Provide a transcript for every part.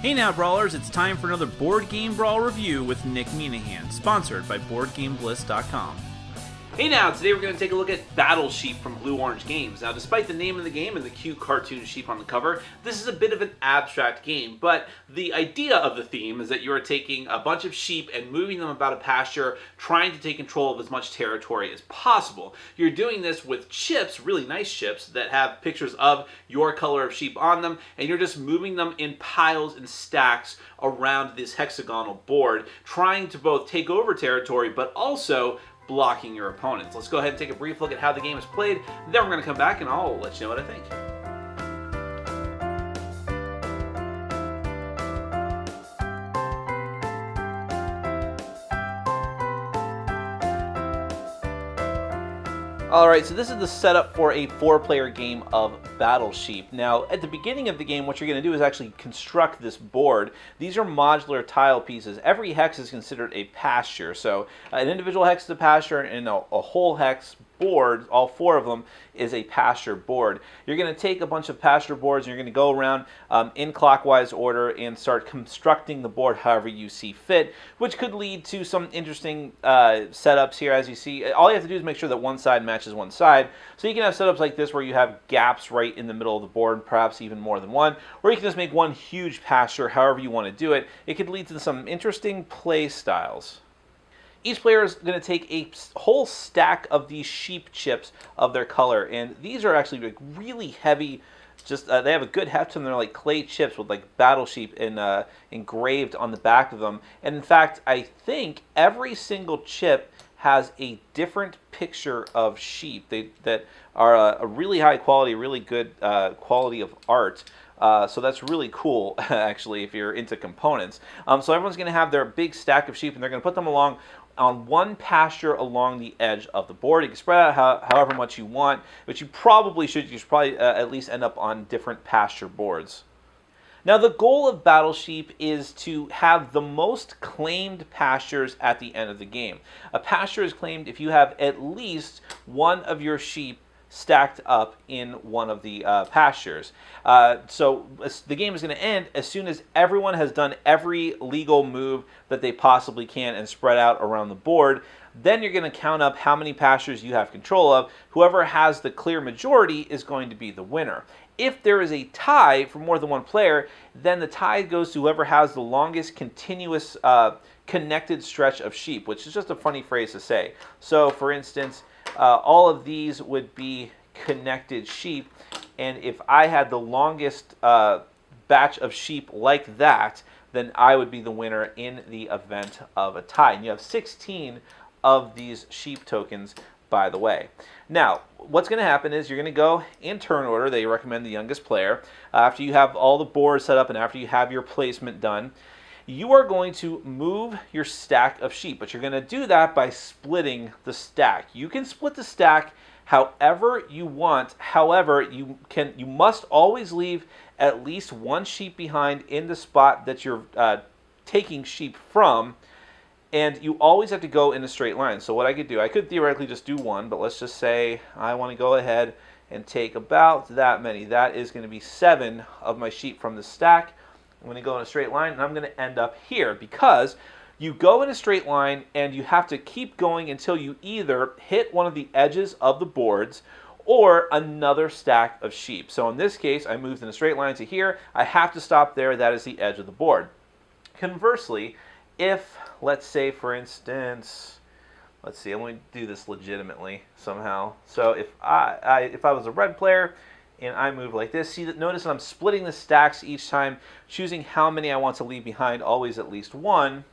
Hey now, Brawlers, it's time for another Board Game Brawl review with Nick Minahan, sponsored by BoardGameBliss.com. Hey now, today we're going to take a look at Battle Sheep from Blue Orange Games. Now, despite the name of the game and the cute cartoon sheep on the cover, this is a bit of an abstract game, but the idea of the theme is that you are taking a bunch of sheep and moving them about a pasture, trying to take control of as much territory as possible. You're doing this with chips, really nice chips, that have pictures of your color of sheep on them, and you're just moving them in piles and stacks around this hexagonal board, trying to both take over territory, but also blocking your opponents. Let's go ahead and take a brief look at how the game is played. Then we're going to come back and I'll let you know what I think. Alright, so this is the setup for a 4-player game of Battle Sheep. Now, at the beginning of the game, what you're going to do is actually construct this board. These are modular tile pieces. Every hex is considered a pasture. So an individual hex is a pasture, and a whole hex board, all 4 of them, is a pasture board. You're going to take a bunch of pasture boards and you're going to go around in clockwise order and start constructing the board however you see fit, which could lead to some interesting setups here. As you see, all you have to do is make sure that one side matches one side. So you can have setups like this where you have gaps right in the middle of the board, perhaps even more than one, or you can just make one huge pasture however you want to do it. It could lead to some interesting play styles. Each player is going to take a whole stack of these sheep chips of their color, and these are actually like really heavy. Just they have a good heft to them. They're like clay chips with like Battle Sheep engraved on the back of them. And in fact, I think every single chip has a different picture of sheep that are a really high quality, really good quality of art. So that's really cool, actually, if you're into components. So everyone's going to have their big stack of sheep, and they're going to put them along on one pasture along the edge of the board. You can spread out however much you want, but you should probably at least end up on different pasture boards. Now, the goal of Battle Sheep is to have the most claimed pastures at the end of the game. A pasture is claimed if you have at least one of your sheep stacked up in one of the pastures. So the game is going to end as soon as everyone has done every legal move that they possibly can and spread out around the board. Then you're going to count up how many pastures you have control of. Whoever has the clear majority is going to be the winner. If there is a tie for more than one player, then the tie goes to whoever has the longest continuous connected stretch of sheep, which is just a funny phrase to say. So, for instance, all of these would be connected sheep, and if I had the longest batch of sheep like that, then I would be the winner in the event of a tie. And you have 16 of these sheep tokens, by the way. Now, what's going to happen is you're going to go in turn order. They recommend the youngest player. After you have all the boards set up and after you have your placement done, you are going to move your stack of sheep, but you're going to do that by splitting the stack. You can split the stack however you want. However, you must always leave at least one sheep behind in the spot that you're taking sheep from, and you always have to go in a straight line. So what I could do, I could theoretically just do one, but let's just say I want to go ahead and take about that many. That is going to be 7 of my sheep from the stack. I'm going to go in a straight line, and I'm going to end up here because you go in a straight line and you have to keep going until you either hit one of the edges of the boards or another stack of sheep. So in this case, I moved in a straight line to here. I have to stop there. That is the edge of the board. Conversely, if, let's say, for instance, let's see, I'm going to do this legitimately somehow. So if I was a red player, and I move like this. Notice that I'm splitting the stacks each time, choosing how many I want to leave behind, always at least one.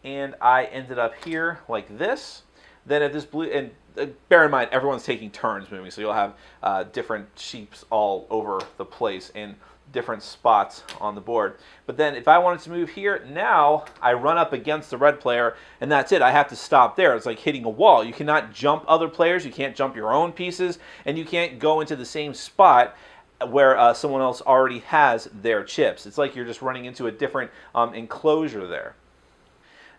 And I ended up here like this. Then if this blue, and bear in mind, everyone's taking turns moving, so you'll have different sheeps all over the place in different spots on the board. But then if I wanted to move here, now I run up against the red player, and that's it. I have to stop there. It's like hitting a wall. You cannot jump other players, you can't jump your own pieces, and you can't go into the same spot where someone else already has their chips. It's like you're just running into a different enclosure there.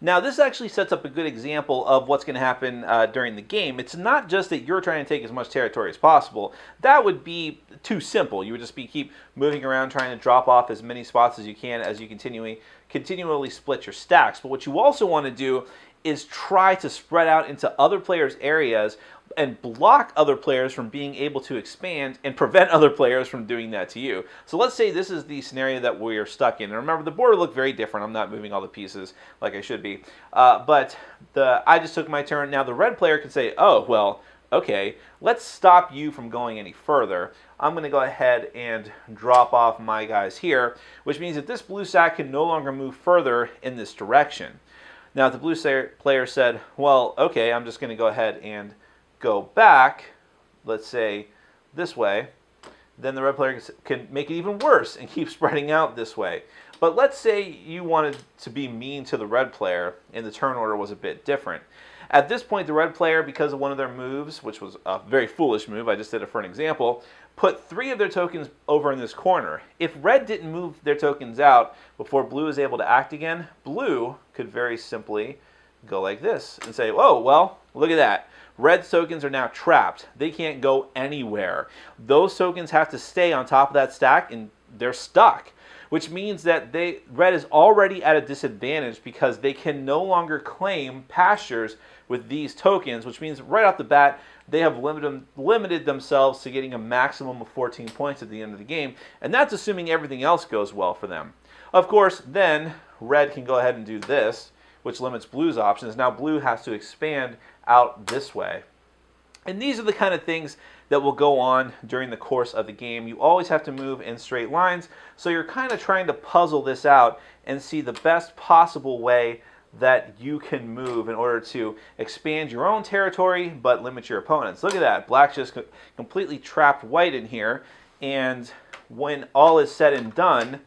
Now, this actually sets up a good example of what's going to happen during the game. It's not just that you're trying to take as much territory as possible. That would be too simple. You would just keep moving around trying to drop off as many spots as you can as you continually split your stacks. But what you also want to do is try to spread out into other players' areas and block other players from being able to expand and prevent other players from doing that to you. So let's say this is the scenario that we are stuck in. And remember, the board will look very different. I'm not moving all the pieces like I should be. But I just took my turn. Now the red player can say, oh, well, okay, let's stop you from going any further. I'm going to go ahead and drop off my guys here, which means that this blue stack can no longer move further in this direction. Now, if the blue player said, well, okay, I'm just going to go ahead and go back, let's say this way, then the red player can make it even worse and keep spreading out this way. But let's say you wanted to be mean to the red player and the turn order was a bit different. At this point, the red player, because of one of their moves, which was a very foolish move, I just did it for an example, put 3 of their tokens over in this corner. If red didn't move their tokens out before blue is able to act again, blue could very simply go like this and say, oh, well, look at that. Red's tokens are now trapped. They can't go anywhere. Those tokens have to stay on top of that stack, and they're stuck, which means that red is already at a disadvantage because they can no longer claim pastures with these tokens, which means right off the bat, they have limited themselves to getting a maximum of 14 points at the end of the game, and that's assuming everything else goes well for them. Of course, then red can go ahead and do this, which limits blue's options. Now blue has to expand out this way. And these are the kind of things that will go on during the course of the game. You always have to move in straight lines, so you're kind of trying to puzzle this out and see the best possible way that you can move in order to expand your own territory but limit your opponents. Look at that. Black just completely trapped white in here, and when all is said and done,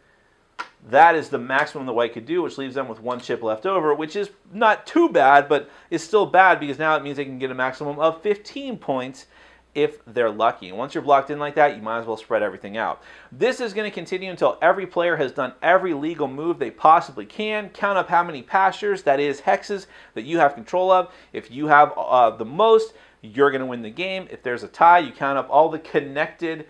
that is the maximum that white could do, which leaves them with 1 chip left over, which is not too bad, but is still bad because now it means they can get a maximum of 15 points if they're lucky. And once you're blocked in like that, you might as well spread everything out. This is going to continue until every player has done every legal move they possibly can. Count up how many pastures, that is hexes, that you have control of. If you have the most, you're going to win the game. If there's a tie, you count up all the connected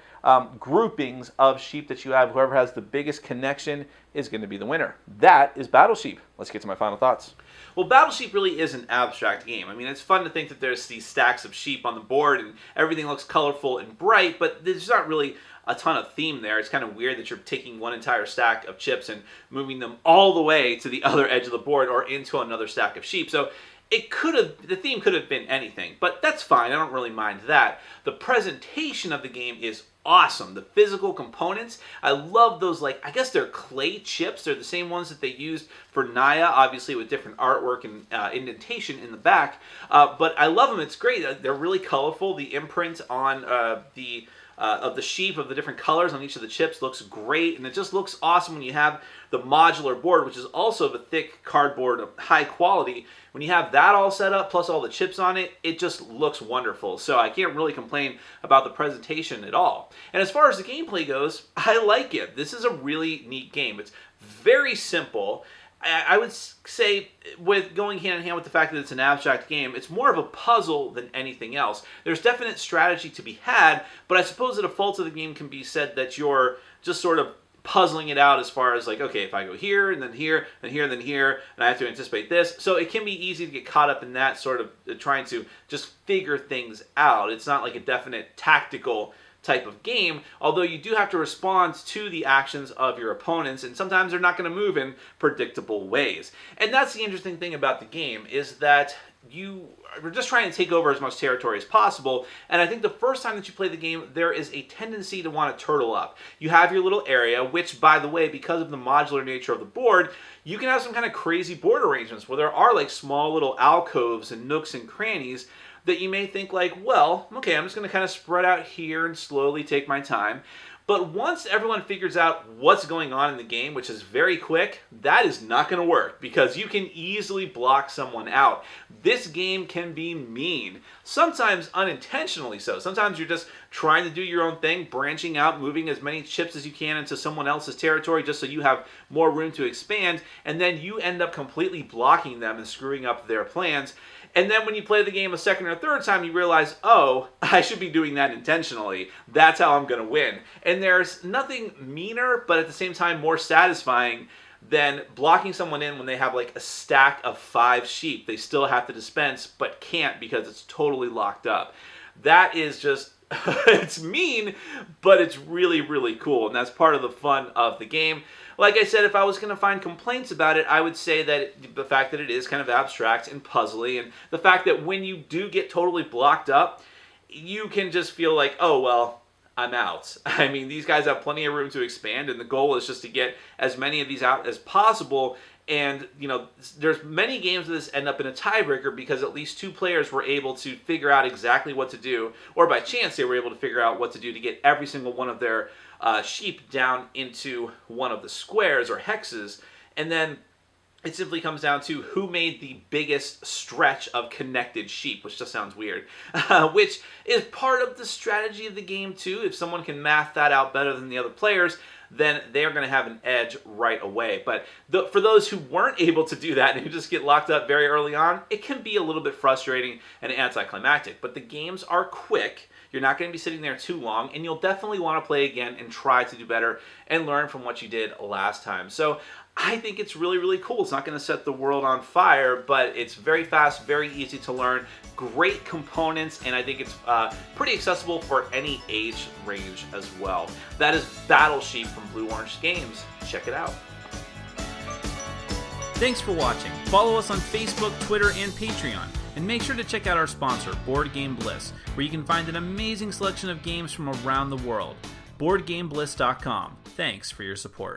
groupings of sheep that you have. Whoever has the biggest connection is going to be the winner. That is Battle Sheep. Let's get to my final thoughts. Well, Battle Sheep really is an abstract game. I mean, it's fun to think that there's these stacks of sheep on the board and everything looks colorful and bright, but there's not really a ton of theme there. It's kind of weird that you're taking one entire stack of chips and moving them all the way to the other edge of the board or into another stack of sheep. So the theme could have been anything, but that's fine. I don't really mind that. The presentation of the game is awesome. The physical components, I love those, like, I guess they're clay chips. They're the same ones that they used for Naya, obviously with different artwork and indentation in the back. But I love them. It's great. They're really colorful. The imprint on of the sheep of the different colors on each of the chips looks great, and it just looks awesome when you have the modular board, which is also the thick cardboard of high quality. When you have that all set up, plus all the chips on it, it just looks wonderful. So I can't really complain about the presentation at all. And as far as the gameplay goes, I like it. This is a really neat game. It's very simple. I would say, with going hand in hand with the fact that it's an abstract game, it's more of a puzzle than anything else. There's definite strategy to be had, but I suppose that a fault of the game can be said that you're just sort of puzzling it out as far as like, okay, if I go here, and then here, and here, and then here, and I have to anticipate this. So it can be easy to get caught up in that sort of trying to just figure things out. It's not like a definite tactical type of game, although you do have to respond to the actions of your opponents, and sometimes they're not going to move in predictable ways. And that's the interesting thing about the game, is that you are just trying to take over as much territory as possible, and I think the first time that you play the game, there is a tendency to want to turtle up. You have your little area, which, by the way, because of the modular nature of the board, you can have some kind of crazy board arrangements where there are like small little alcoves and nooks and crannies that you may think like, well, okay, I'm just going to kind of spread out here and slowly take my time. But once everyone figures out what's going on in the game, which is very quick, that is not going to work because you can easily block someone out. This game can be mean, sometimes unintentionally so. Sometimes you're just trying to do your own thing, branching out, moving as many chips as you can into someone else's territory just so you have more room to expand, and then you end up completely blocking them and screwing up their plans. And then when you play the game a second or third time, you realize, oh, I should be doing that intentionally. That's how I'm going to win. And there's nothing meaner, but at the same time more satisfying than blocking someone in when they have like a stack of 5 sheep they still have to dispense, but can't because it's totally locked up. That is just, it's mean, but it's really, really cool. And that's part of the fun of the game. Like I said, if I was going to find complaints about it, I would say that the fact that it is kind of abstract and puzzly, and the fact that when you do get totally blocked up, you can just feel like, oh, well, I'm out. I mean, these guys have plenty of room to expand, and the goal is just to get as many of these out as possible. And, you know, there's many games that this end up in a tiebreaker because at least 2 players were able to figure out exactly what to do, or by chance they were able to figure out what to do to get every single one of their sheep down into one of the squares or hexes. And then it simply comes down to who made the biggest stretch of connected sheep, which just sounds weird, which is part of the strategy of the game too. If someone can math that out better than the other players, then they're going to have an edge right away. But for those who weren't able to do that and who just get locked up very early on, it can be a little bit frustrating and anticlimactic. But the games are quick. You're not going to be sitting there too long, and you'll definitely want to play again and try to do better and learn from what you did last time. So I think it's really, really cool. It's not going to set the world on fire, but it's very fast, very easy to learn, great components, and I think it's pretty accessible for any age range as well. That is Battle Sheep from Blue Orange Games. Check it out. Thanks for watching. Follow us on Facebook, Twitter, and Patreon. And make sure to check out our sponsor, Board Game Bliss, where you can find an amazing selection of games from around the world. BoardGameBliss.com. Thanks for your support.